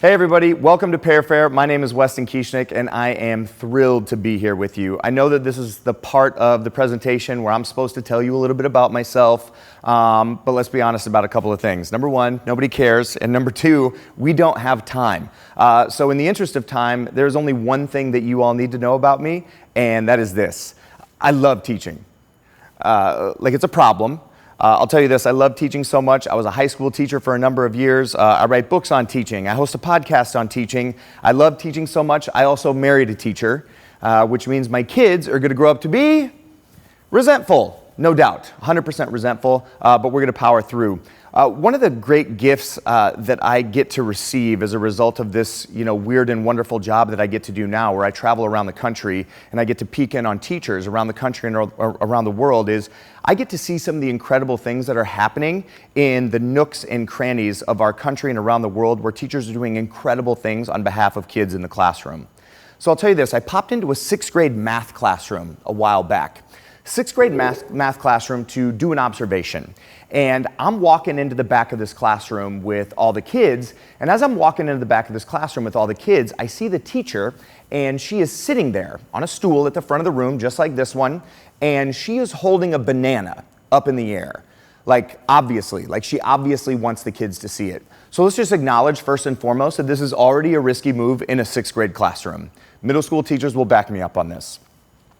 Hey everybody, welcome to Perifare. My name is Weston Kieschnick and I am thrilled to be here with you. I know that this is the part of the presentation where I'm supposed to tell you a little bit about myself, but let's be honest about a couple of things. Number one, nobody cares, and number two, we don't have time. So in the interest of time, there's only one thing that you all need to know about me, and that is this. I love teaching. It's a problem. I'll tell you this, I love teaching so much. I was a high school teacher for a number of years. I write books on teaching. I host a podcast on teaching. I love teaching so much. I also married a teacher, which means my kids are going to grow up to be resentful, no doubt, 100% resentful, but we're going to power through. One of the great gifts that I get to receive as a result of this, weird and wonderful job that I get to do now, where I travel around the country and I get to peek in on teachers around the country and around the world, is I get to see some of the incredible things that are happening in the nooks and crannies of our country and around the world, where teachers are doing incredible things on behalf of kids in the classroom. So I'll tell you this, I popped into a 6th grade math classroom a while back. 6th grade math classroom to do an observation. And I'm walking into the back of this classroom with all the kids, and as I'm walking into the back of this classroom with all the kids, I see the teacher, and she is sitting there on a stool at the front of the room, just like this one, and she is holding a banana up in the air. She obviously wants the kids to see it. So let's just acknowledge first and foremost that this is already a risky move in a 6th grade classroom. Middle school teachers will back me up on this.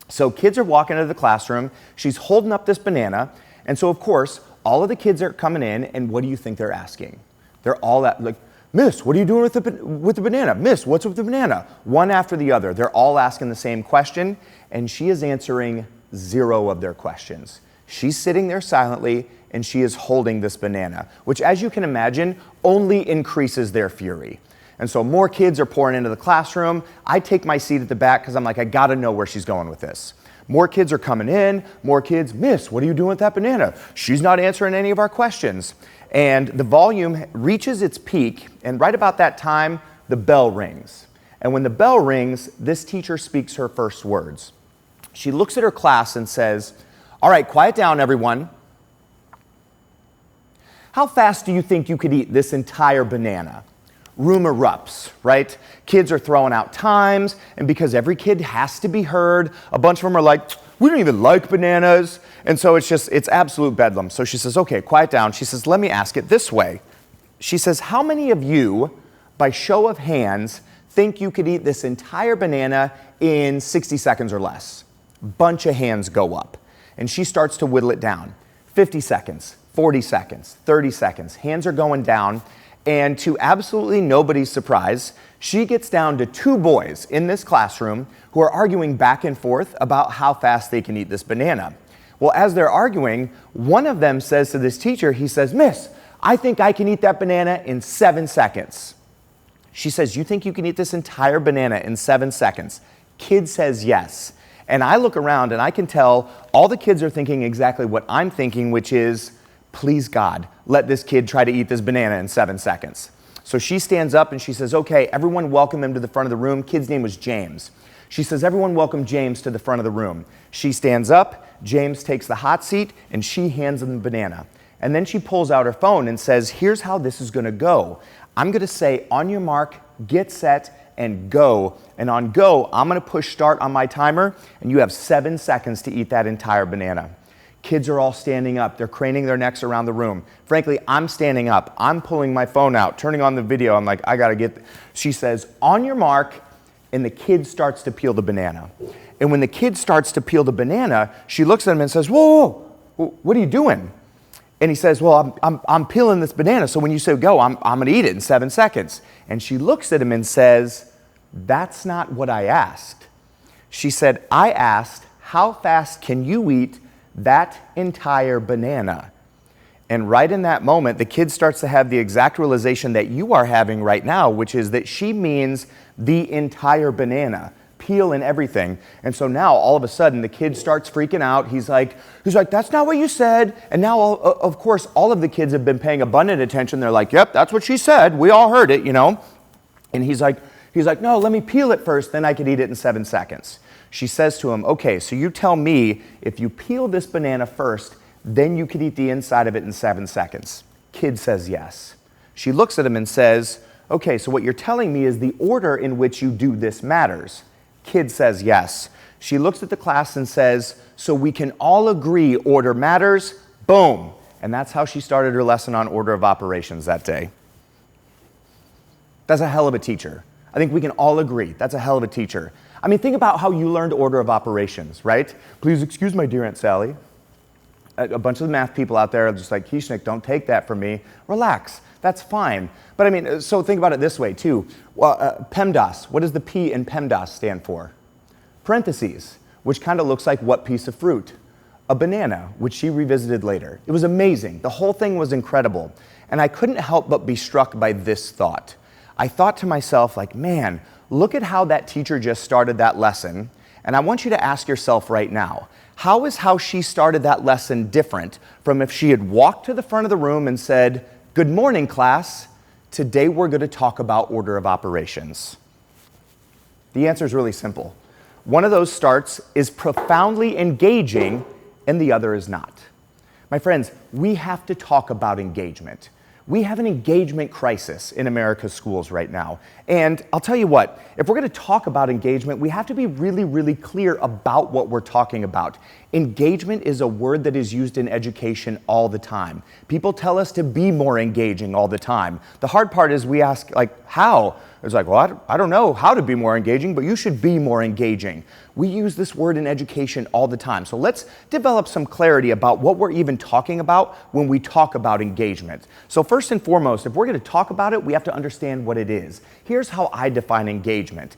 So kids are walking into the classroom, she's holding up this banana, and so of course, all of the kids are coming in, and what do you think they're asking? They're all like, Miss, what are you doing with the banana? Miss, what's with the banana? One after the other. They're all asking the same question, and she is answering 0 of their questions. She's sitting there silently, and she is holding this banana, which, as you can imagine, only increases their fury. And so more kids are pouring into the classroom. I take my seat at the back because I'm like, I gotta know where she's going with this. More kids are coming in, more kids, Miss, what are you doing with that banana? She's not answering any of our questions. And the volume reaches its peak, and right about that time, the bell rings. And when the bell rings, this teacher speaks her first words. She looks at her class and says, all right, quiet down, everyone. How fast do you think you could eat this entire banana? Room erupts, right? Kids are throwing out times, and because every kid has to be heard, a bunch of them are like, we don't even like bananas. And so it's absolute bedlam. So she says, okay, quiet down. She says, let me ask it this way. She says, how many of you, by show of hands, think you could eat this entire banana in 60 seconds or less? Bunch of hands go up. And she starts to whittle it down. 50 seconds, 40 seconds, 30 seconds. Hands are going down. And to absolutely nobody's surprise, she gets down to 2 boys in this classroom who are arguing back and forth about how fast they can eat this banana. Well, as they're arguing, one of them says to this teacher, he says, Miss, I think I can eat that banana in 7 seconds. She says, you think you can eat this entire banana in 7 seconds? Kid says yes. And I look around and I can tell all the kids are thinking exactly what I'm thinking, which is, please God, let this kid try to eat this banana in 7 seconds. So she stands up and she says, okay, everyone welcome him to the front of the room. Kid's name was James. She says, everyone welcome James to the front of the room. She stands up, James takes the hot seat, and she hands him the banana. And then she pulls out her phone and says, here's how this is gonna go. I'm gonna say, on your mark, get set, and go. And on go, I'm gonna push start on my timer, and you have 7 seconds to eat that entire banana. Kids are all standing up. They're craning their necks around the room. Frankly, I'm standing up. I'm pulling my phone out, turning on the video. I'm like, I gotta get. She says, on your mark, and the kid starts to peel the banana. And when the kid starts to peel the banana, she looks at him and says, whoa, what are you doing? And he says, well, I'm peeling this banana. So when you say go, I'm gonna eat it in 7 seconds. And she looks at him and says, that's not what I asked. She said, I asked, how fast can you eat that entire banana? And right in that moment, the kid starts to have the exact realization that you are having right now, which is that she means the entire banana, peel and everything. And so now all of a sudden the kid starts freaking out. He's like, that's not what you said. And now, of course, all of the kids have been paying abundant attention. They're like, yep, that's what she said. We all heard it, And he's like, no, let me peel it first, then I could eat it in 7 seconds. She says to him, okay, so you tell me if you peel this banana first, then you could eat the inside of it in 7 seconds. Kid says yes. She looks at him and says, Okay, so what you're telling me is the order in which you do this matters. Kid says yes. She looks at the class and says, so we can all agree order matters, boom. And that's how she started her lesson on order of operations that day. That's a hell of a teacher. I think we can all agree that's a hell of a teacher. I mean, think about how you learned order of operations, right? Please excuse my dear Aunt Sally. A bunch of the math people out there are just like, Kieschnick, don't take that from me. Relax, that's fine. But I mean, so think about it this way too. Well, PEMDAS, what does the P in PEMDAS stand for? Parentheses, which kind of looks like what piece of fruit? A banana, which she revisited later. It was amazing. The whole thing was incredible. And I couldn't help but be struck by this thought. I thought to myself, like, man, look at how that teacher just started that lesson. And I want you to ask yourself right now, how is how she started that lesson different from if she had walked to the front of the room and said, good morning, class. Today we're going to talk about order of operations. The answer is really simple. One of those starts is profoundly engaging and the other is not. My friends, we have to talk about engagement. We have an engagement crisis in America's schools right now. And I'll tell you what, if we're going to talk about engagement, we have to be really, really clear about what we're talking about. Engagement is a word that is used in education all the time. People tell us to be more engaging all the time. The hard part is we ask, like, how? It's like, well, I don't know how to be more engaging, but you should be more engaging. We use this word in education all the time. So let's develop some clarity about what we're even talking about when we talk about engagement. So first and foremost, if we're going to talk about it, we have to understand what it is. Here's how I define engagement.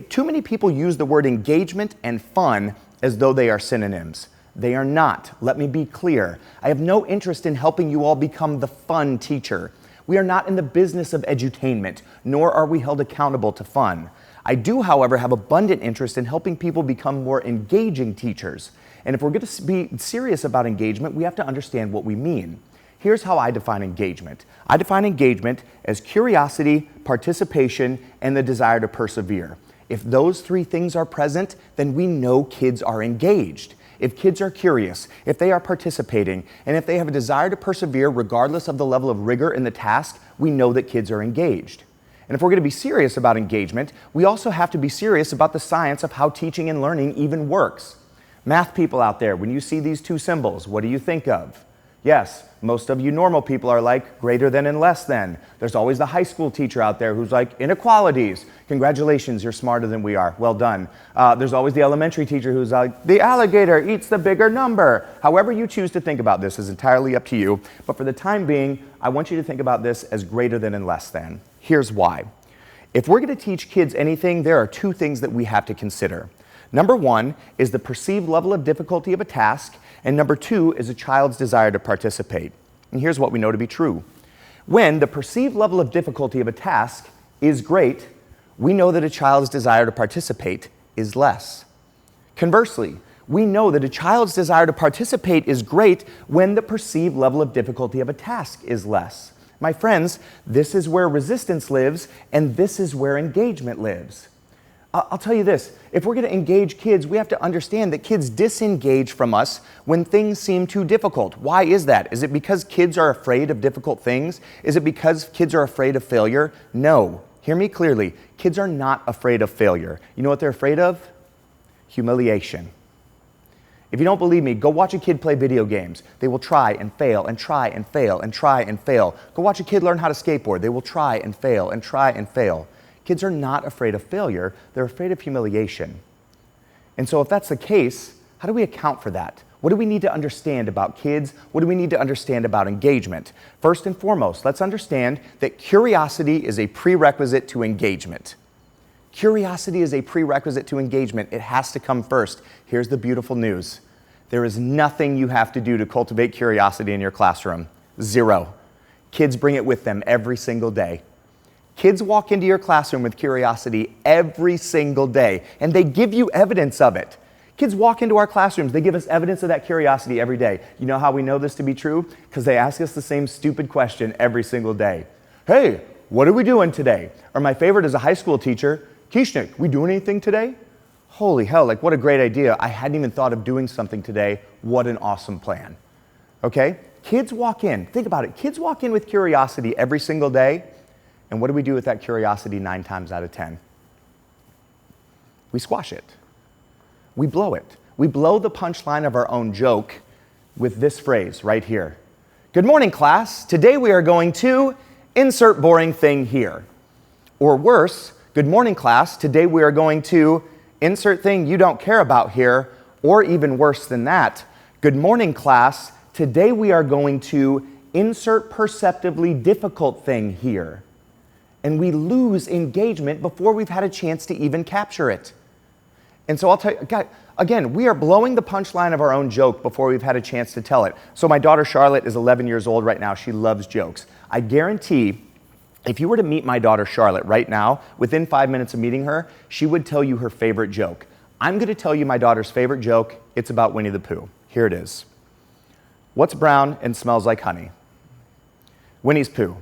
Too many people use the word engagement and fun as though they are synonyms. They are not. Let me be clear. I have no interest in helping you all become the fun teacher. We are not in the business of edutainment, nor are we held accountable to fun. I do, however, have abundant interest in helping people become more engaging teachers. And if we're going to be serious about engagement, we have to understand what we mean. Here's how I define engagement. I define engagement as curiosity, participation, and the desire to persevere. If those three things are present, then we know kids are engaged. If kids are curious, if they are participating, and if they have a desire to persevere regardless of the level of rigor in the task, we know that kids are engaged. And if we're going to be serious about engagement, we also have to be serious about the science of how teaching and learning even works. Math people out there, when you see these two symbols, what do you think of? Yes, most of you normal people are like greater than and less than. There's always the high school teacher out there who's like inequalities. Congratulations, you're smarter than we are. Well done. There's always the elementary teacher who's like, the alligator eats the bigger number. However you choose to think about this is entirely up to you. But for the time being, I want you to think about this as greater than and less than. Here's why. If we're going to teach kids anything, there are two things that we have to consider. Number one is the perceived level of difficulty of a task, and number two is a child's desire to participate. And here's what we know to be true. When the perceived level of difficulty of a task is great, we know that a child's desire to participate is less. Conversely, we know that a child's desire to participate is great when the perceived level of difficulty of a task is less. My friends, this is where resistance lives, and this is where engagement lives. I'll tell you this, if we're going to engage kids, we have to understand that kids disengage from us when things seem too difficult. Why is that? Is it because kids are afraid of difficult things? Is it because kids are afraid of failure? No. Hear me clearly. Kids are not afraid of failure. You know what they're afraid of? Humiliation. If you don't believe me, go watch a kid play video games. They will try and fail and try and fail and try and fail. Go watch a kid learn how to skateboard. They will try and fail and try and fail. Kids are not afraid of failure, they're afraid of humiliation. And so if that's the case, how do we account for that? What do we need to understand about kids? What do we need to understand about engagement? First and foremost, let's understand that curiosity is a prerequisite to engagement. Curiosity is a prerequisite to engagement. It has to come first. Here's the beautiful news. There is nothing you have to do to cultivate curiosity in your classroom. Zero. Kids bring it with them every single day. Kids walk into your classroom with curiosity every single day, and they give you evidence of it. Kids walk into our classrooms, they give us evidence of that curiosity every day. You know how we know this to be true? Because they ask us the same stupid question every single day. Hey, what are we doing today? Or my favorite is a high school teacher, Kieschnick, we doing anything today? Holy hell, like what a great idea. I hadn't even thought of doing something today. What an awesome plan. Okay? Kids walk in, think about it, kids walk in with curiosity every single day. And what do we do with that curiosity 9 times out of 10? We squash it. We blow it. We blow the punchline of our own joke with this phrase right here. Good morning, class. Today we are going to insert boring thing here. Or worse, good morning, class. Today we are going to insert thing you don't care about here. Or even worse than that, good morning, class. Today we are going to insert perceptively difficult thing here. And we lose engagement before we've had a chance to even capture it. And so I'll tell you, again, we are blowing the punchline of our own joke before we've had a chance to tell it. So my daughter Charlotte is 11 years old right now. She loves jokes. I guarantee if you were to meet my daughter Charlotte right now, within 5 minutes of meeting her, she would tell you her favorite joke. I'm going to tell you my daughter's favorite joke. It's about Winnie the Pooh. Here it is. What's brown and smells like honey? Winnie's Pooh.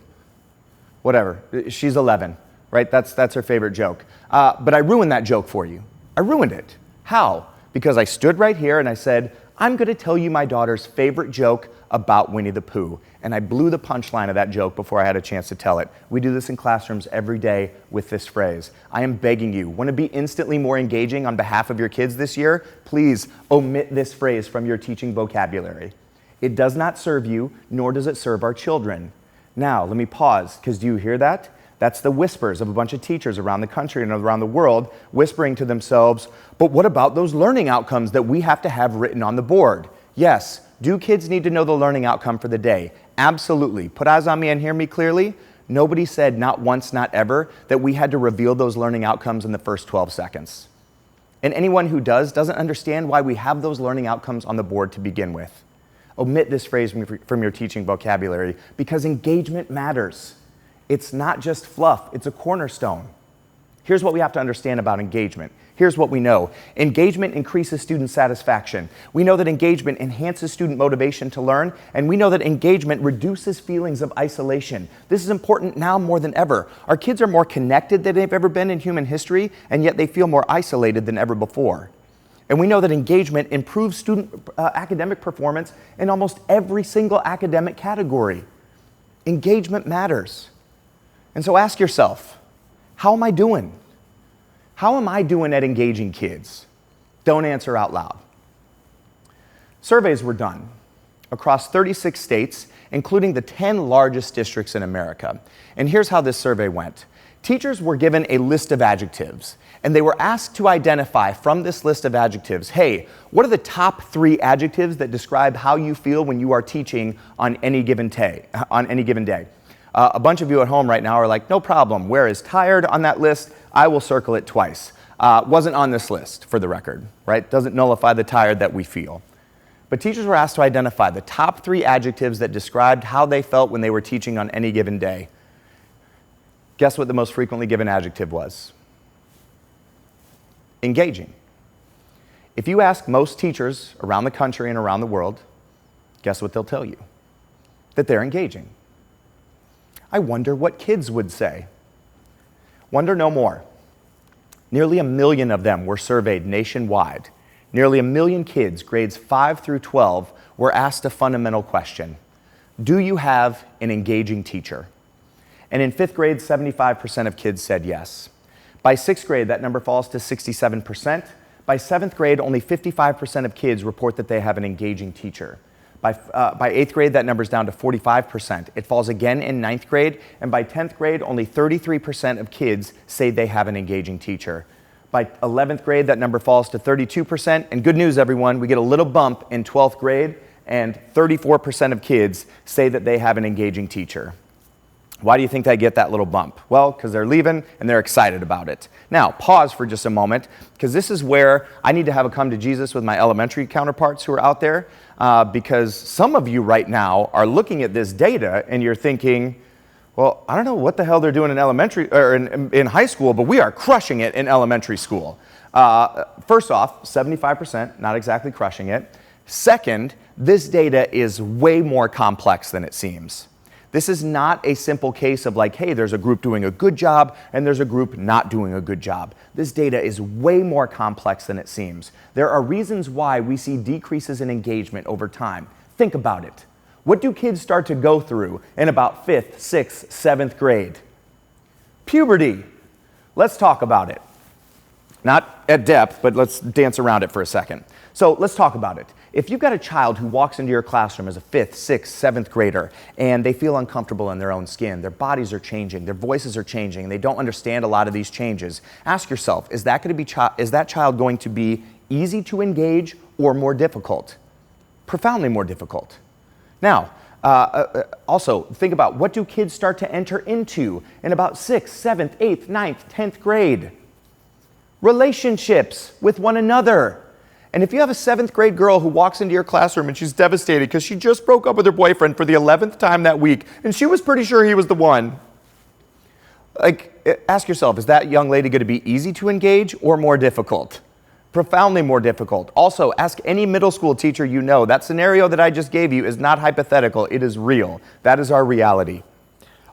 Whatever. She's 11, right? That's her favorite joke. But I ruined that joke for you. I ruined it. How? Because I stood right here and I said, I'm going to tell you my daughter's favorite joke about Winnie the Pooh. And I blew the punchline of that joke before I had a chance to tell it. We do this in classrooms every day with this phrase. I am begging you, want to be instantly more engaging on behalf of your kids this year? Please omit this phrase from your teaching vocabulary. It does not serve you, nor does it serve our children. Now, let me pause, because do you hear that? That's the whispers of a bunch of teachers around the country and around the world whispering to themselves, but what about those learning outcomes that we have to have written on the board? Yes, do kids need to know the learning outcome for the day? Absolutely. Put eyes on me and hear me clearly. Nobody said, not once, not ever, that we had to reveal those learning outcomes in the first 12 seconds. And anyone who doesn't understand why we have those learning outcomes on the board to begin with. Omit this phrase from your teaching vocabulary because engagement matters. It's not just fluff, it's a cornerstone. Here's what we have to understand about engagement. Here's what we know. Engagement increases student satisfaction. We know that engagement enhances student motivation to learn, and we know that engagement reduces feelings of isolation. This is important now more than ever. Our kids are more connected than they've ever been in human history, and yet they feel more isolated than ever before. And we know that engagement improves student academic performance in almost every single academic category. Engagement matters. And so ask yourself, how am I doing? How am I doing at engaging kids? Don't answer out loud. Surveys were done across 36 states, including the 10 largest districts in America. And here's how this survey went. Teachers were given a list of adjectives, and they were asked to identify from this list of adjectives, hey, what are the top 3 adjectives that describe how you feel when you are teaching on any given day? A bunch of you at home right now are like, no problem. Where is tired on that list? I will circle it twice. Wasn't on this list, for the record, right? Doesn't nullify the tired that we feel. But teachers were asked to identify the top 3 adjectives that described how they felt when they were teaching on any given day. Guess what the most frequently given adjective was? Engaging. If you ask most teachers around the country and around the world, guess what they'll tell you? That they're engaging. I wonder what kids would say. Wonder no more. Nearly 1 million of them were surveyed nationwide. Nearly 1 million kids, grades 5 through 12, were asked a fundamental question. Do you have an engaging teacher? And in 5th grade, 75% of kids said yes. By 6th grade, that number falls to 67%. By 7th grade, only 55% of kids report that they have an engaging teacher. By 8th grade, that number's down to 45%. It falls again in 9th grade, and by 10th grade, only 33% of kids say they have an engaging teacher. By 11th grade, that number falls to 32%, and good news, everyone, we get a little bump in 12th grade, and 34% of kids say that they have an engaging teacher. Why do you think they get that little bump? Well, because they're leaving and they're excited about it. Now, pause for just a moment, because this is where I need to have a come to Jesus with my elementary counterparts who are out there, because some of you right now are looking at this data and you're thinking, well, I don't know what the hell they're doing in elementary or in high school, but we are crushing it in elementary school. First off, 75%, not exactly crushing it. Second, this data is way more complex than it seems. This is not a simple case of like, hey, there's a group doing a good job and there's a group not doing a good job. This data is way more complex than it seems. There are reasons why we see decreases in engagement over time. Think about it. What do kids start to go through in about 5th, 6th, 7th grade? Puberty. Let's talk about it. Not at depth, but let's dance around it for a second. So let's talk about it. If you've got a child who walks into your classroom as a 5th, 6th, 7th grader, and they feel uncomfortable in their own skin, their bodies are changing, their voices are changing, and they don't understand a lot of these changes, ask yourself, is that child going to be easy to engage or more difficult? Profoundly more difficult. Now, also, think about, what do kids start to enter into in about 6th, 7th, 8th, 9th, 10th grade? Relationships with one another. And if you have a 7th grade girl who walks into your classroom and she's devastated because she just broke up with her boyfriend for the 11th time that week, and she was pretty sure he was the one, ask yourself, is that young lady going to be easy to engage or more difficult? Profoundly more difficult. Also, ask any middle school teacher you know. That scenario that I just gave you is not hypothetical. It is real. That is our reality.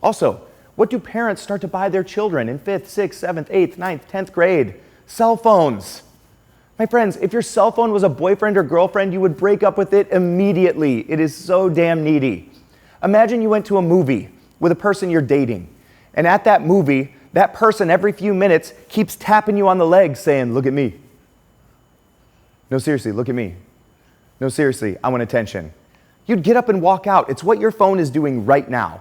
Also, what do parents start to buy their children in 5th, 6th, 7th, 8th, 9th, 10th grade? Cell phones. My friends, if your cell phone was a boyfriend or girlfriend, you would break up with it immediately. It is so damn needy. Imagine you went to a movie with a person you're dating, and at that movie, that person every few minutes keeps tapping you on the leg saying, "Look at me. No, seriously, look at me. No, seriously, I want attention." You'd get up and walk out. It's what your phone is doing right now.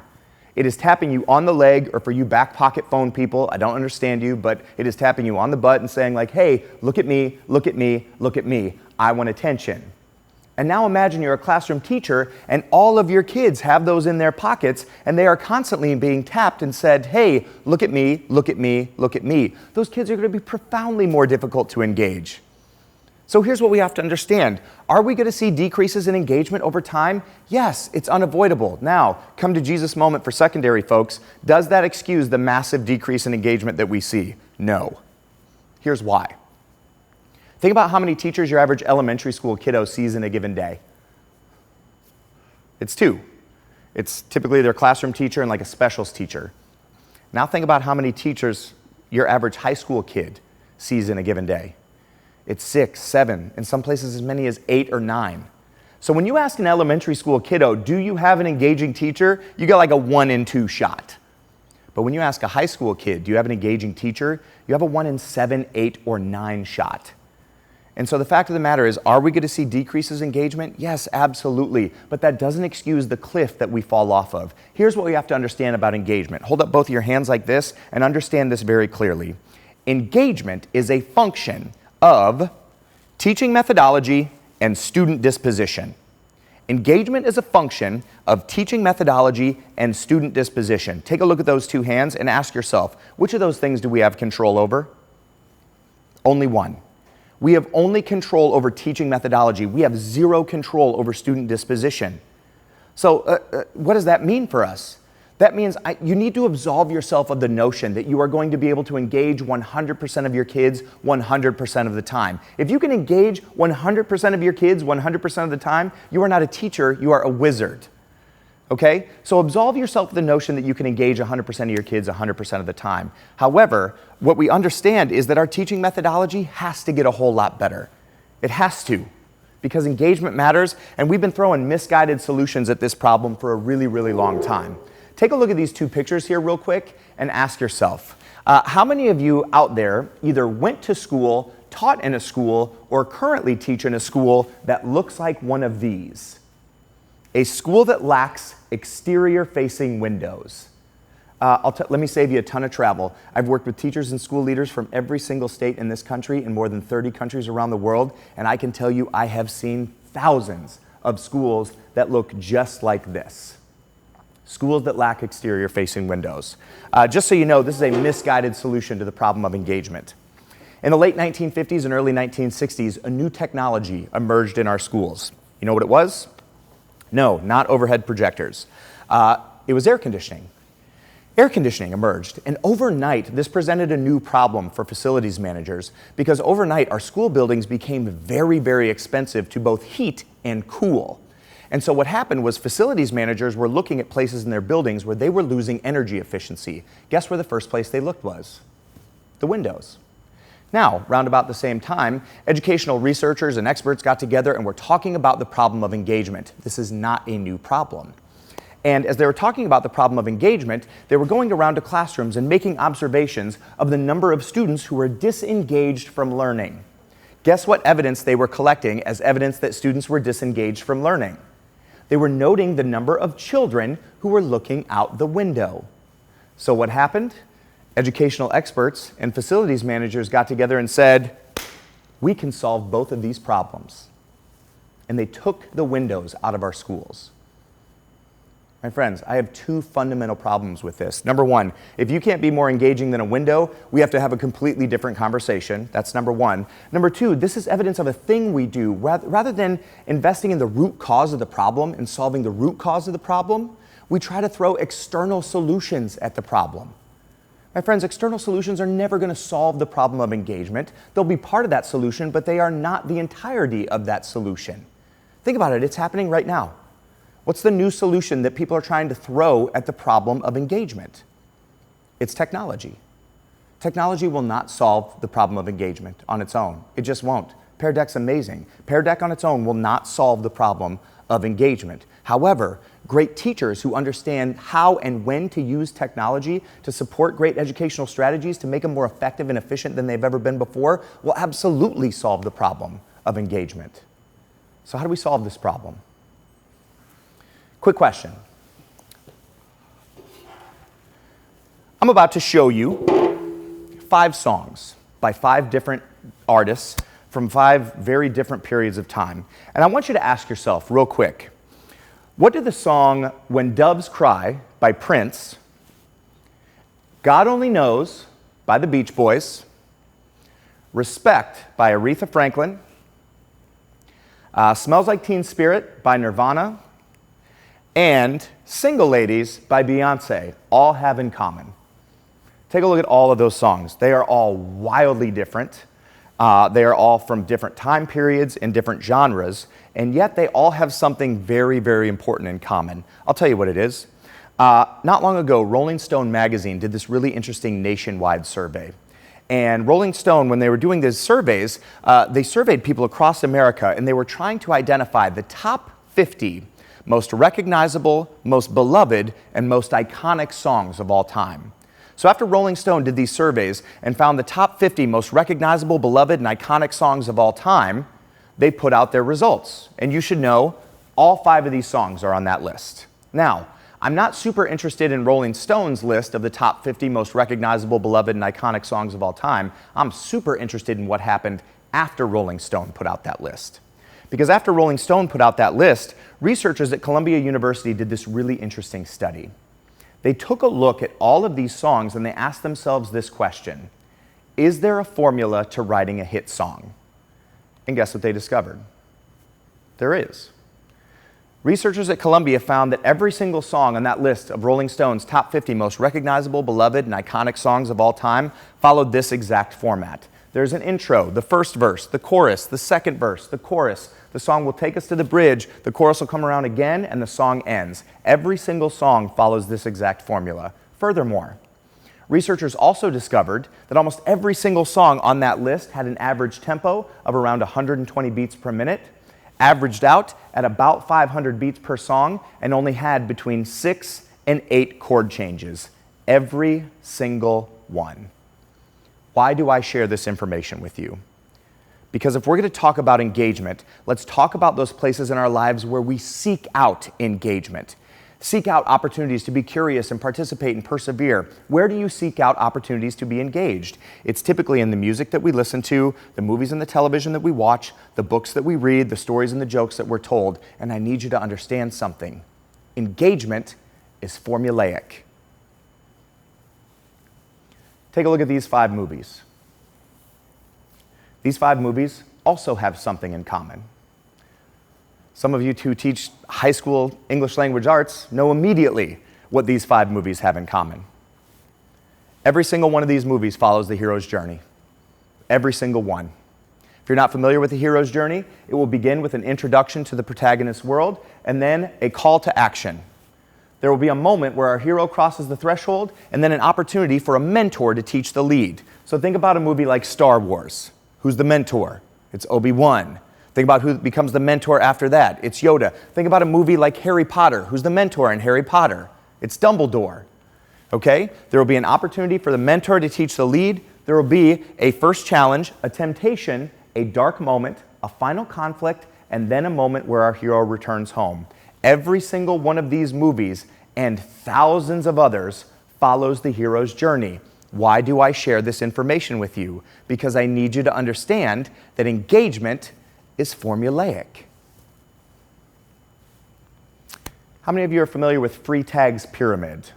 It is tapping you on the leg, or for you back pocket phone people, I don't understand you, but it is tapping you on the butt and saying like, "Hey, look at me, look at me, look at me. I want attention." And now imagine you're a classroom teacher and all of your kids have those in their pockets and they are constantly being tapped and said, "Hey, look at me, look at me, look at me." Those kids are going to be profoundly more difficult to engage. So here's what we have to understand. Are we going to see decreases in engagement over time? Yes, it's unavoidable. Now, come to Jesus moment for secondary folks. Does that excuse the massive decrease in engagement that we see? No. Here's why. Think about how many teachers your average elementary school kiddo sees in a given day. It's 2. It's typically their classroom teacher and like a specials teacher. Now think about how many teachers your average high school kid sees in a given day. It's 6, 7, in some places as many as 8 or 9. So when you ask an elementary school kiddo, do you have an engaging teacher? You got like a 1 in 2 shot. But when you ask a high school kid, do you have an engaging teacher? You have a 1 in 7, 8, or 9 shot. And so the fact of the matter is, are we going to see decreases in engagement? Yes, absolutely. But that doesn't excuse the cliff that we fall off of. Here's what we have to understand about engagement. Hold up both of your hands like this and understand this very clearly. Engagement is a function of teaching methodology and student disposition. Engagement is a function of teaching methodology and student disposition. Take a look at those 2 hands and ask yourself, which of those things do we have control over? Only one. We have only control over teaching methodology. We have 0 control over student disposition. So what does that mean for us? That means you need to absolve yourself of the notion that you are going to be able to engage 100% of your kids 100% of the time. If you can engage 100% of your kids 100% of the time, you are not a teacher, you are a wizard. Okay? So absolve yourself of the notion that you can engage 100% of your kids 100% of the time. However, what we understand is that our teaching methodology has to get a whole lot better. It has to. Because engagement matters, and we've been throwing misguided solutions at this problem for a really, really long time. Take a look at these 2 pictures here real quick and ask yourself, how many of you out there either went to school, taught in a school, or currently teach in a school that looks like one of these? A school that lacks exterior-facing windows. Let me save you a ton of travel. I've worked with teachers and school leaders from every single state in this country and more than 30 countries around the world, and I can tell you I have seen thousands of schools that look just like this. Schools that lack exterior-facing windows. Just so you know, this is a misguided solution to the problem of engagement. In the late 1950s and early 1960s, a new technology emerged in our schools. You know what it was? No, not overhead projectors. It was air conditioning. Air conditioning emerged, and overnight, this presented a new problem for facilities managers because overnight, our school buildings became very, very expensive to both heat and cool. And so what happened was facilities managers were looking at places in their buildings where they were losing energy efficiency. Guess where the first place they looked was? The windows. Now, round about the same time, educational researchers and experts got together and were talking about the problem of engagement. This is not a new problem. And as they were talking about the problem of engagement, they were going around to classrooms and making observations of the number of students who were disengaged from learning. Guess what evidence they were collecting as evidence that students were disengaged from learning? They were noting the number of children who were looking out the window. So what happened? Educational experts and facilities managers got together and said, we can solve both of these problems. And they took the windows out of our schools. My friends, I have two fundamental problems with this. Number one, if you can't be more engaging than a window, we have to have a completely different conversation. That's number one. Number two, this is evidence of a thing we do. Rather than investing in the root cause of the problem and solving the root cause of the problem, we try to throw external solutions at the problem. My friends, external solutions are never going to solve the problem of engagement. They'll be part of that solution, but they are not the entirety of that solution. Think about it. It's happening right now. What's the new solution that people are trying to throw at the problem of engagement? It's technology. Technology will not solve the problem of engagement on its own. It just won't. Pear Deck's amazing. Pear Deck on its own will not solve the problem of engagement. However, great teachers who understand how and when to use technology to support great educational strategies to make them more effective and efficient than they've ever been before will absolutely solve the problem of engagement. So how do we solve this problem? Quick question. I'm about to show you 5 songs by 5 different artists from 5 very different periods of time. And I want you to ask yourself real quick, what did the song When Doves Cry by Prince, God Only Knows by the Beach Boys, Respect by Aretha Franklin, Smells Like Teen Spirit by Nirvana, and Single Ladies by Beyonce all have in common? Take a look at all of those songs. They are all wildly different. They are all from different time periods and different genres, and yet they all have something very, very important in common. I'll tell you what it is. Not long ago, Rolling Stone magazine did this really interesting nationwide survey. And Rolling Stone, when they were doing these surveys, they surveyed people across America, and they were trying to identify the top 50 most recognizable, most beloved, and most iconic songs of all time. So after Rolling Stone did these surveys and found the top 50 most recognizable, beloved, and iconic songs of all time, they put out their results. And you should know, all 5 of these songs are on that list. Now, I'm not super interested in Rolling Stone's list of the top 50 most recognizable, beloved, and iconic songs of all time. I'm super interested in what happened after Rolling Stone put out that list. Because after Rolling Stone put out that list, researchers at Columbia University did this really interesting study. They took a look at all of these songs and they asked themselves this question: is there a formula to writing a hit song? And guess what they discovered? There is. Researchers at Columbia found that every single song on that list of Rolling Stone's top 50 most recognizable, beloved, and iconic songs of all time followed this exact format. There's an intro, the first verse, the chorus, the second verse, the chorus. The song will take us to the bridge, the chorus will come around again, and the song ends. Every single song follows this exact formula. Furthermore, researchers also discovered that almost every single song on that list had an average tempo of around 120 beats per minute, averaged out at about 500 beats per song, and only had between 6 and 8 chord changes. Every single one. Why do I share this information with you? Because if we're going to talk about engagement, let's talk about those places in our lives where we seek out engagement. Seek out opportunities to be curious and participate and persevere. Where do you seek out opportunities to be engaged? It's typically in the music that we listen to, the movies and the television that we watch, the books that we read, the stories and the jokes that we're told. And I need you to understand something. Engagement is formulaic. Take a look at these 5 movies. These 5 movies also have something in common. Some of you who teach high school English language arts know immediately what these 5 movies have in common. Every single one of these movies follows the hero's journey. Every single one. If you're not familiar with the hero's journey, it will begin with an introduction to the protagonist's world and then a call to action. There will be a moment where our hero crosses the threshold and then an opportunity for a mentor to teach the lead. So think about a movie like Star Wars. Who's the mentor? It's Obi-Wan. Think about who becomes the mentor after that. It's Yoda. Think about a movie like Harry Potter. Who's the mentor in Harry Potter? It's Dumbledore. Okay? There will be an opportunity for the mentor to teach the lead. There will be a first challenge, a temptation, a dark moment, a final conflict, and then a moment where our hero returns home. Every single one of these movies and thousands of others follows the hero's journey. Why do I share this information with you? Because I need you to understand that engagement is formulaic. How many of you are familiar with Freytag's pyramid?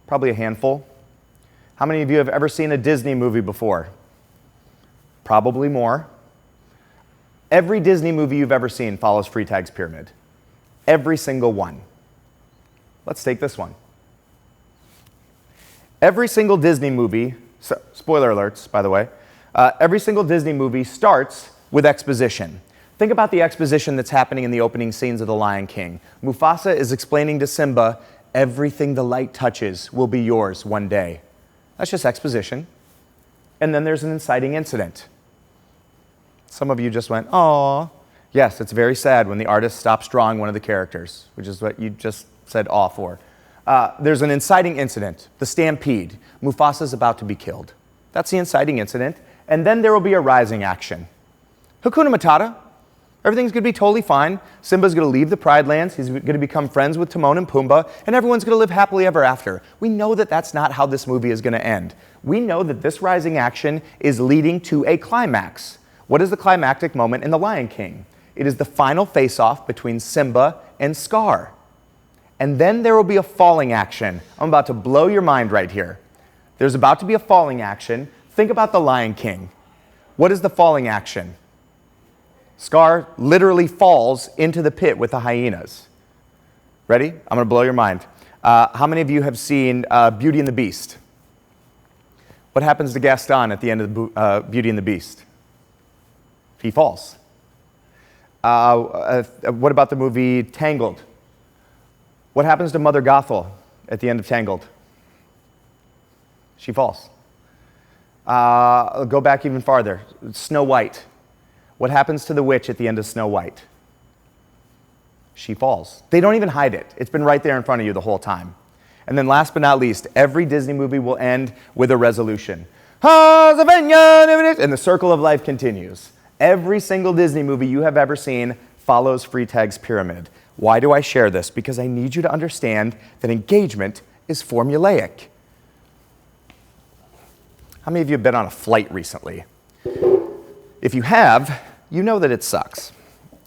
Probably a handful. How many of you have ever seen a Disney movie before? Probably more. Every Disney movie you've ever seen follows Freytag's pyramid. Every single one. Let's take this one. Every single Disney movie, spoiler alerts, by the way, every single Disney movie starts with exposition. Think about the exposition that's happening in the opening scenes of The Lion King. Mufasa is explaining to Simba, everything the light touches will be yours one day. That's just exposition. And then there's an inciting incident. Some of you just went, "Aw." Yes, it's very sad when the artist stops drawing one of the characters, which is what you just said "aw" for. There's an inciting incident, the stampede. Mufasa's about to be killed. That's the inciting incident. And then there will be a rising action. Hakuna Matata. Everything's going to be totally fine. Simba's going to leave the Pride Lands. He's going to become friends with Timon and Pumbaa, and everyone's going to live happily ever after. We know that that's not how this movie is going to end. We know that this rising action is leading to a climax. What is the climactic moment in The Lion King? It is the final face-off between Simba and Scar. And then there will be a falling action. I'm about to blow your mind right here. There's about to be a falling action. Think about The Lion King. What is the falling action? Scar literally falls into the pit with the hyenas. Ready? I'm going to blow your mind. How many of you have seen Beauty and the Beast? What happens to Gaston at the end of Beauty and the Beast? He falls. What about the movie Tangled? What happens to Mother Gothel at the end of Tangled? She falls. I'll go back even farther. Snow White. What happens to the witch at the end of Snow White? She falls. They don't even hide it. It's been right there in front of you the whole time. And then last but not least, every Disney movie will end with a resolution. And the circle of life continues. Every single Disney movie you have ever seen follows Freytag's pyramid. Why do I share this? Because I need you to understand that engagement is formulaic. How many of you have been on a flight recently? If you have, you know that it sucks.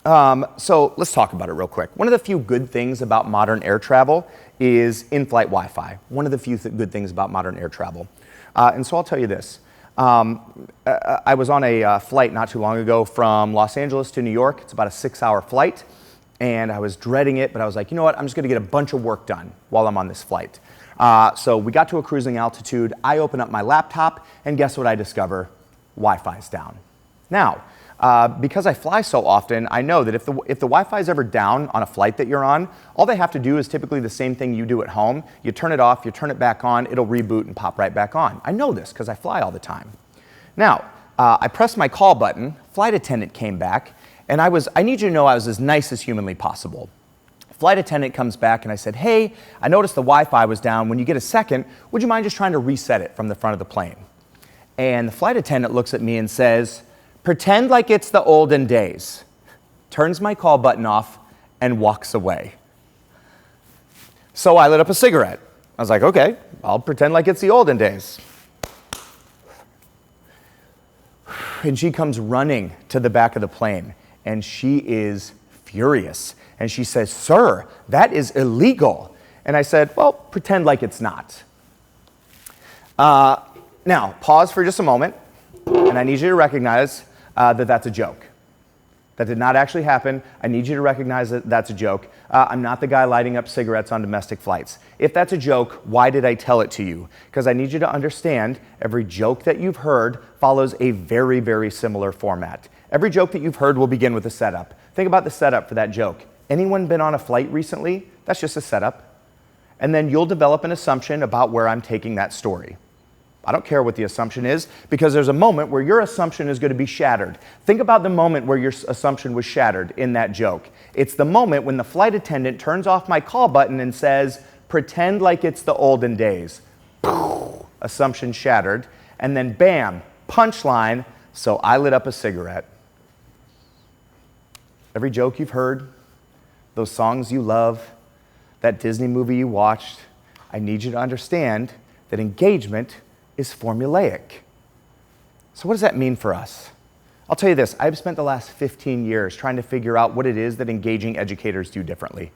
So let's talk about it real quick. One of the few good things about modern air travel is in-flight Wi-Fi. One of the few good things about modern air travel. And so I'll tell you this. I was on a flight not too long ago from Los Angeles to New York. It's about a 6-hour flight. And I was dreading it, but I was like, you know what? I'm just going to get a bunch of work done while I'm on this flight. So we got to a cruising altitude. I open up my laptop, and guess what I discover? Wi-Fi's down. Now, because I fly so often, I know that if the Wi-Fi is ever down on a flight that you're on, all they have to do is typically the same thing you do at home. You turn it off, you turn it back on, it'll reboot and pop right back on. I know this because I fly all the time. Now, I pressed my call button, flight attendant came back, and I need you to know I was as nice as humanly possible. Flight attendant comes back and I said, hey, I noticed the Wi-Fi was down. When you get a second, would you mind just trying to reset it from the front of the plane? And the flight attendant looks at me and says, pretend like it's the olden days, turns my call button off, and walks away. So I lit up a cigarette. I was like, okay, I'll pretend like it's the olden days. And she comes running to the back of the plane, and she is furious. And she says, sir, that is illegal. And I said, well, pretend like it's not. Now, pause for just a moment, and I need you to recognize that that's a joke. That did not actually happen. I need you to recognize that that's a joke. I'm not the guy lighting up cigarettes on domestic flights. If that's a joke, why did I tell it to you? Because I need you to understand every joke that you've heard follows a very, very similar format. Every joke that you've heard will begin with a setup. Think about the setup for that joke. Anyone been on a flight recently? That's just a setup. And then you'll develop an assumption about where I'm taking that story. I don't care what the assumption is, because there's a moment where your assumption is going to be shattered. Think about the moment where your assumption was shattered in that joke. It's the moment when the flight attendant turns off my call button and says, pretend like it's the olden days. Assumption shattered. And then bam, punchline, so I lit up a cigarette. Every joke you've heard, those songs you love, that Disney movie you watched, I need you to understand that engagement is formulaic. So what does that mean for us? I'll tell you this, I've spent the last 15 years trying to figure out what it is that engaging educators do differently.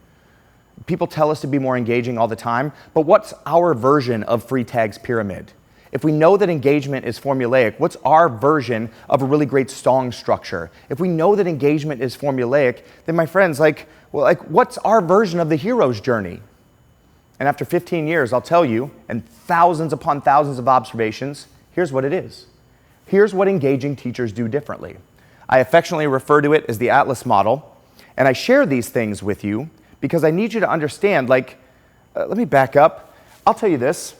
People tell us to be more engaging all the time, but what's our version of Freytag's pyramid? If we know that engagement is formulaic, what's our version of a really great song structure? If we know that engagement is formulaic, then my friends, what's our version of the hero's journey? And after 15 years, I'll tell you, and thousands upon thousands of observations, here's what it is. Here's what engaging teachers do differently. I affectionately refer to it as the Atlas model, and I share these things with you because I need you to understand, let me back up. I'll tell you this.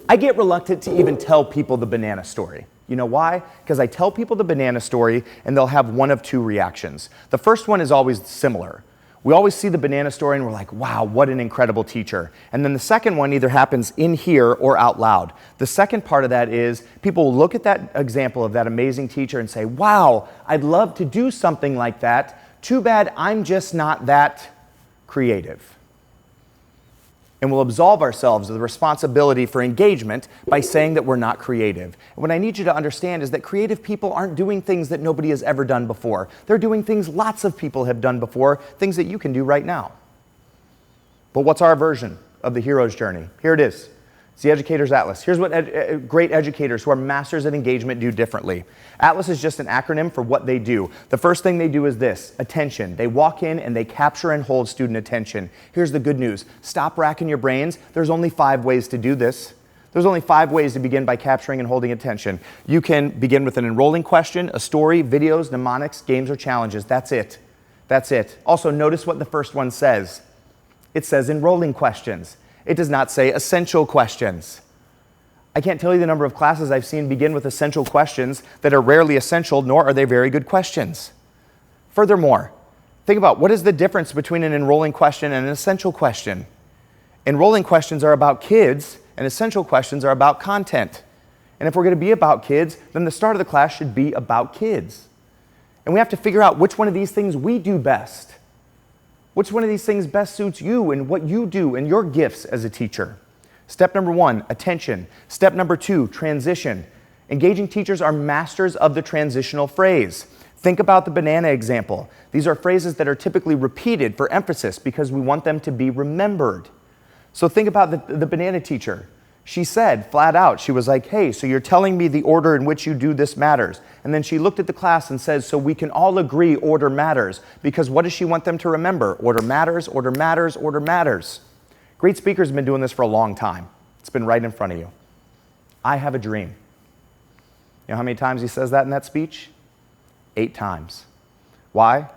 I get reluctant to even tell people the banana story. You know why? Because I tell people the banana story and they'll have one of two reactions. The first one is always similar. We always see the banana story and we're like, wow, what an incredible teacher. And then the second one either happens in here or out loud. The second part of that is people will look at that example of that amazing teacher and say, wow, I'd love to do something like that. Too bad I'm just not that creative. And we'll absolve ourselves of the responsibility for engagement by saying that we're not creative. And what I need you to understand is that creative people aren't doing things that nobody has ever done before. They're doing things lots of people have done before, things that you can do right now. But what's our version of the hero's journey? Here it is. It's the Educator's Atlas. Here's what great educators who are masters at engagement do differently. Atlas is just an acronym for what they do. The first thing they do is this, attention. They walk in and they capture and hold student attention. Here's the good news. Stop racking your brains. There's only 5 ways to do this. There's only 5 ways to begin by capturing and holding attention. You can begin with an enrolling question, a story, videos, mnemonics, games, or challenges. That's it. That's it. Also, notice what the first one says. It says enrolling questions. It does not say essential questions. I can't tell you the number of classes I've seen begin with essential questions that are rarely essential, nor are they very good questions. Furthermore, think about what is the difference between an enrolling question and an essential question. Enrolling questions are about kids, and essential questions are about content. And if we're going to be about kids, then the start of the class should be about kids. And we have to figure out which one of these things we do best. Which one of these things best suits you and what you do and your gifts as a teacher? Step number 1, attention. Step number 2, transition. Engaging teachers are masters of the transitional phrase. Think about the banana example. These are phrases that are typically repeated for emphasis because we want them to be remembered. So think about the banana teacher. She said flat out, she was like, hey, so you're telling me the order in which you do this matters. And then she looked at the class and says, so we can all agree order matters. Because what does she want them to remember? Order matters, order matters, order matters. Great speakers have been doing this for a long time. It's been right in front of you. I have a dream. You know how many times he says that in that speech? 8 times. Why?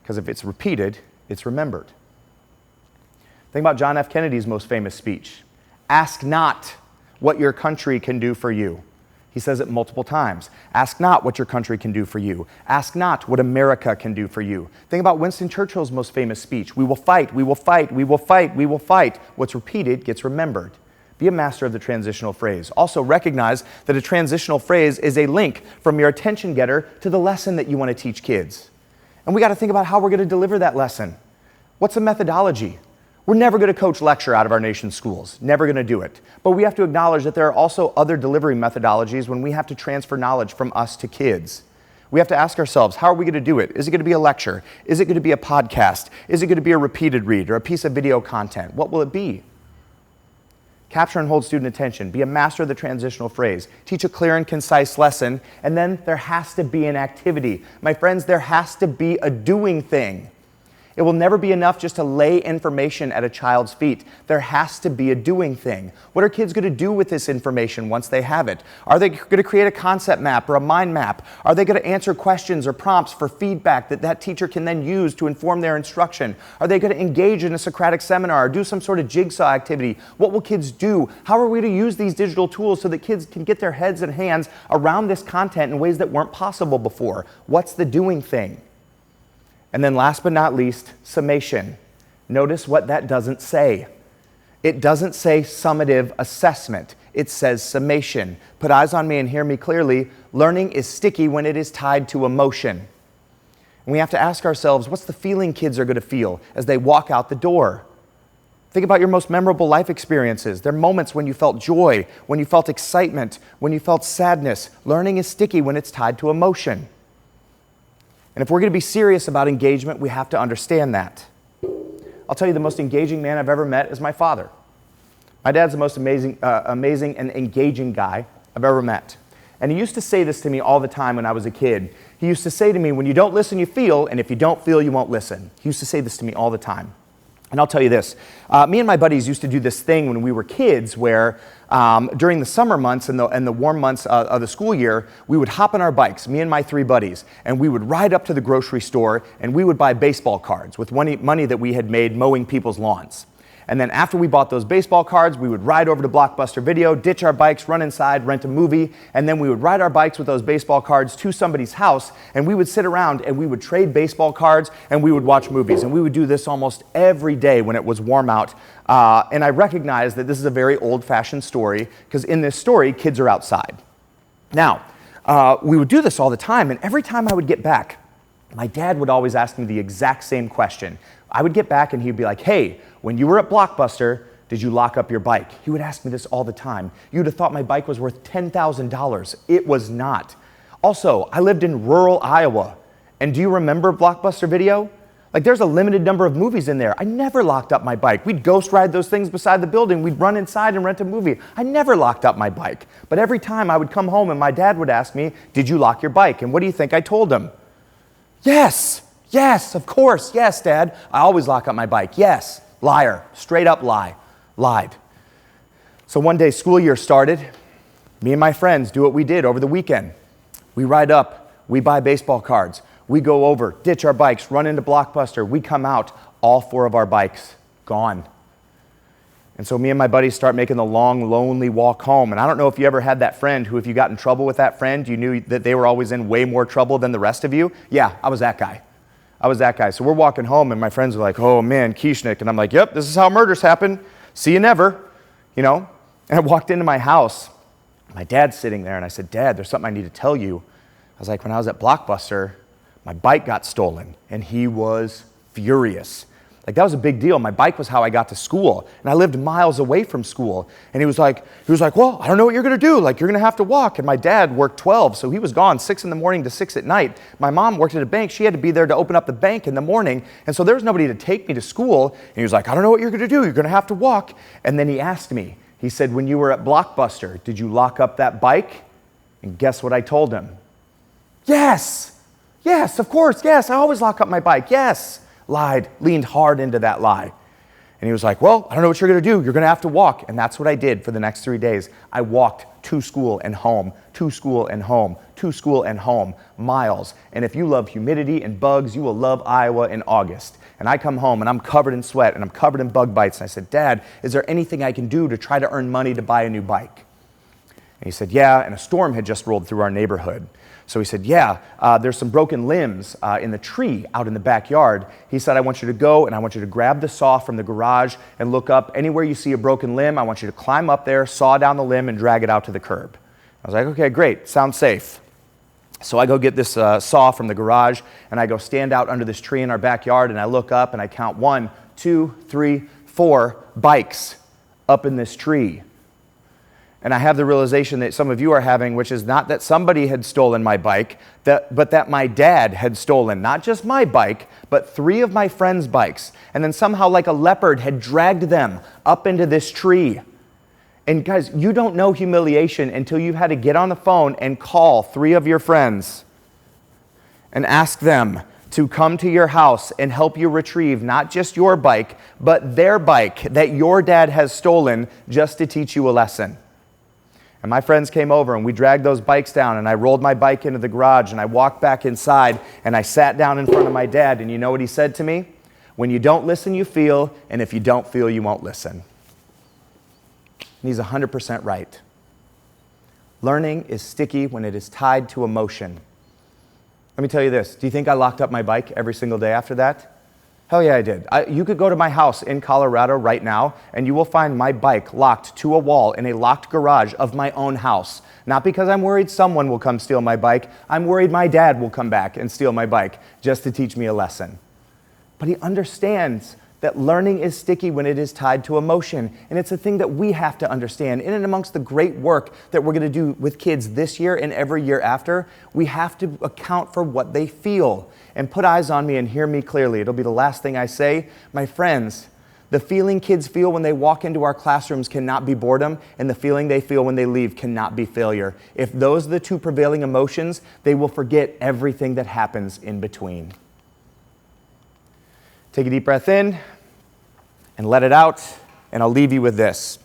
Because if it's repeated, it's remembered. Think about John F. Kennedy's most famous speech. Ask not what your country can do for you. He says it multiple times. Ask not what your country can do for you. Ask not what America can do for you. Think about Winston Churchill's most famous speech. We will fight, we will fight, we will fight, we will fight. What's repeated gets remembered. Be a master of the transitional phrase. Also recognize that a transitional phrase is a link from your attention getter to the lesson that you want to teach kids. And we got to think about how we're going to deliver that lesson. What's the methodology? We're never going to coach lecture out of our nation's schools. Never going to do it. But we have to acknowledge that there are also other delivery methodologies when we have to transfer knowledge from us to kids. We have to ask ourselves, how are we going to do it? Is it going to be a lecture? Is it going to be a podcast? Is it going to be a repeated read or a piece of video content? What will it be? Capture and hold student attention. Be a master of the transitional phrase. Teach a clear and concise lesson. And then there has to be an activity. My friends, there has to be a doing thing. It will never be enough just to lay information at a child's feet. There has to be a doing thing. What are kids going to do with this information once they have it? Are they going to create a concept map or a mind map? Are they going to answer questions or prompts for feedback that teacher can then use to inform their instruction? Are they going to engage in a Socratic seminar or do some sort of jigsaw activity? What will kids do? How are we to use these digital tools so that kids can get their heads and hands around this content in ways that weren't possible before? What's the doing thing? And then last but not least, summation. Notice what that doesn't say. It doesn't say summative assessment. It says summation. Put eyes on me and hear me clearly. Learning is sticky when it is tied to emotion. And we have to ask ourselves, what's the feeling kids are going to feel as they walk out the door? Think about your most memorable life experiences. There are moments when you felt joy, when you felt excitement, when you felt sadness. Learning is sticky when it's tied to emotion. And if we're going to be serious about engagement, we have to understand that. I'll tell you, the most engaging man I've ever met is my father. My dad's the most amazing and engaging guy I've ever met. And he used to say this to me all the time when I was a kid. He used to say to me, when you don't listen, you feel, and if you don't feel, you won't listen. He used to say this to me all the time. And I'll tell you this, me and my buddies used to do this thing when we were kids where during the summer months and the warm months of the school year, we would hop on our bikes, me and my 3 buddies, and we would ride up to the grocery store and we would buy baseball cards with money that we had made mowing people's lawns. And then after we bought those baseball cards, we would ride over to Blockbuster Video, ditch our bikes, run inside, rent a movie, and then we would ride our bikes with those baseball cards to somebody's house, and we would sit around and we would trade baseball cards and we would watch movies. And we would do this almost every day when it was warm out. And I recognize that this is a very old-fashioned story, because in this story, kids are outside. Now, we would do this all the time, and every time I would get back, my dad would always ask me the exact same question. I would get back and he'd be like, hey, when you were at Blockbuster, did you lock up your bike? He would ask me this all the time. You'd have thought my bike was worth $10,000. It was not. Also, I lived in rural Iowa. And do you remember Blockbuster Video? Like, there's a limited number of movies in there. I never locked up my bike. We'd ghost ride those things beside the building. We'd run inside and rent a movie. I never locked up my bike. But every time I would come home and my dad would ask me, did you lock your bike? And what do you think I told him? Yes, of course, yes, Dad. I always lock up my bike. Yes, liar, straight up lie, lied. So one day, school year started. Me and my friends do what we did over the weekend. We ride up, we buy baseball cards, we go over, ditch our bikes, run into Blockbuster, we come out, all 4 of our bikes gone. And so me and my buddies start making the long, lonely walk home. And I don't know if you ever had that friend who, if you got in trouble with that friend, you knew that they were always in way more trouble than the rest of you. Yeah, I was that guy. So we're walking home, and my friends are like, oh man, Kieschnick. And I'm like, yep, this is how murders happen. See you never, you know? And I walked into my house. My dad's sitting there, and I said, Dad, there's something I need to tell you. I was like, when I was at Blockbuster, my bike got stolen, and he was furious. Like, that was a big deal. My bike was how I got to school, and I lived miles away from school. And he was like, well, I don't know what you're going to do. Like, you're going to have to walk. And my dad worked 12, so he was gone 6 in the morning to 6 at night. My mom worked at a bank. She had to be there to open up the bank in the morning. And so there was nobody to take me to school. And he was like, I don't know what you're going to do. You're going to have to walk. And then he asked me, he said, when you were at Blockbuster, did you lock up that bike? And guess what I told him? Yes, of course, yes. I always lock up my bike. Yes. Lied, leaned hard into that lie. And he was like, well, I don't know what you're going to do. You're going to have to walk. And that's what I did for the next 3 days. I walked to school and home, to school and home, to school and home, miles. And if you love humidity and bugs, you will love Iowa in August. And I come home and I'm covered in sweat and I'm covered in bug bites. And I said, Dad, is there anything I can do to try to earn money to buy a new bike? And he said, yeah, and a storm had just rolled through our neighborhood. So he said, yeah, there's some broken limbs in the tree out in the backyard. He said, I want you to go and I want you to grab the saw from the garage and look up anywhere you see a broken limb. I want you to climb up there, saw down the limb, and drag it out to the curb. I was like, okay, great, sounds safe. So I go get this saw from the garage and I go stand out under this tree in our backyard and I look up and I count 1, 2, 3, 4 bikes up in this tree. And I have the realization that some of you are having, which is not that somebody had stolen my bike, but that my dad had stolen not just my bike, but 3 of my friends' bikes. And then somehow, like a leopard, had dragged them up into this tree. And guys, you don't know humiliation until you've had to get on the phone and call 3 of your friends and ask them to come to your house and help you retrieve not just your bike, but their bike that your dad has stolen just to teach you a lesson. And my friends came over and we dragged those bikes down, and I rolled my bike into the garage and I walked back inside and I sat down in front of my dad, and you know what he said to me? When you don't listen, you feel, and if you don't feel, you won't listen. And he's 100% right. Learning is sticky when it is tied to emotion. Let me tell you this. Do you think I locked up my bike every single day after that? Hell yeah, I did. You could go to my house in Colorado right now, and you will find my bike locked to a wall in a locked garage of my own house. Not because I'm worried someone will come steal my bike. I'm worried my dad will come back and steal my bike just to teach me a lesson. But he understands that learning is sticky when it is tied to emotion. And it's a thing that we have to understand. In and amongst the great work that we're going to do with kids this year and every year after, we have to account for what they feel. And put eyes on me and hear me clearly. It'll be the last thing I say. My friends, the feeling kids feel when they walk into our classrooms cannot be boredom, and the feeling they feel when they leave cannot be failure. If those are the two prevailing emotions, they will forget everything that happens in between. Take a deep breath in and let it out, and I'll leave you with this.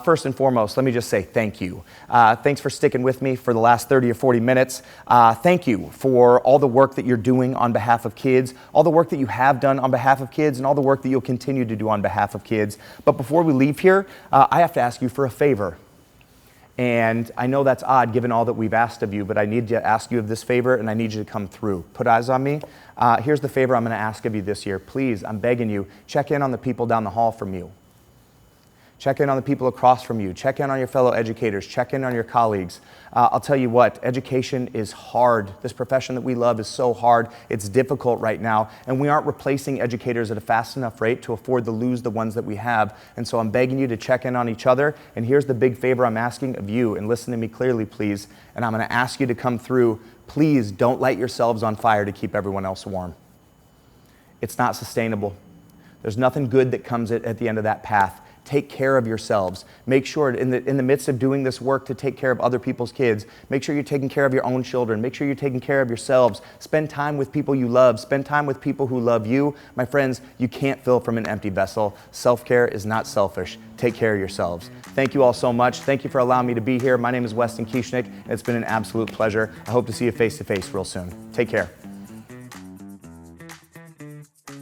First and foremost, let me just say thank you. Thanks for sticking with me for the last 30 or 40 minutes. Thank you for all the work that you're doing on behalf of kids, all the work that you have done on behalf of kids, and all the work that you'll continue to do on behalf of kids. But before we leave here, I have to ask you for a favor. And I know that's odd given all that we've asked of you, but I need to ask you of this favor, and I need you to come through. Put eyes on me. Here's the favor I'm going to ask of you this year. Please, I'm begging you, check in on the people down the hall from you. Check in on the people across from you. Check in on your fellow educators. Check in on your colleagues. I'll tell you what, education is hard. This profession that we love is so hard. It's difficult right now, and we aren't replacing educators at a fast enough rate to afford to lose the ones that we have. And so I'm begging you to check in on each other, and here's the big favor I'm asking of you, and listen to me clearly, please, and I'm going to ask you to come through. Please don't light yourselves on fire to keep everyone else warm. It's not sustainable. There's nothing good that comes at the end of that path. Take care of yourselves. Make sure in the midst of doing this work to take care of other people's kids, make sure you're taking care of your own children. Make sure you're taking care of yourselves. Spend time with people you love. Spend time with people who love you. My friends, you can't fill from an empty vessel. Self-care is not selfish. Take care of yourselves. Thank you all so much. Thank you for allowing me to be here. My name is Weston Kieschnick, and it's been an absolute pleasure. I hope to see you face to face real soon. Take care.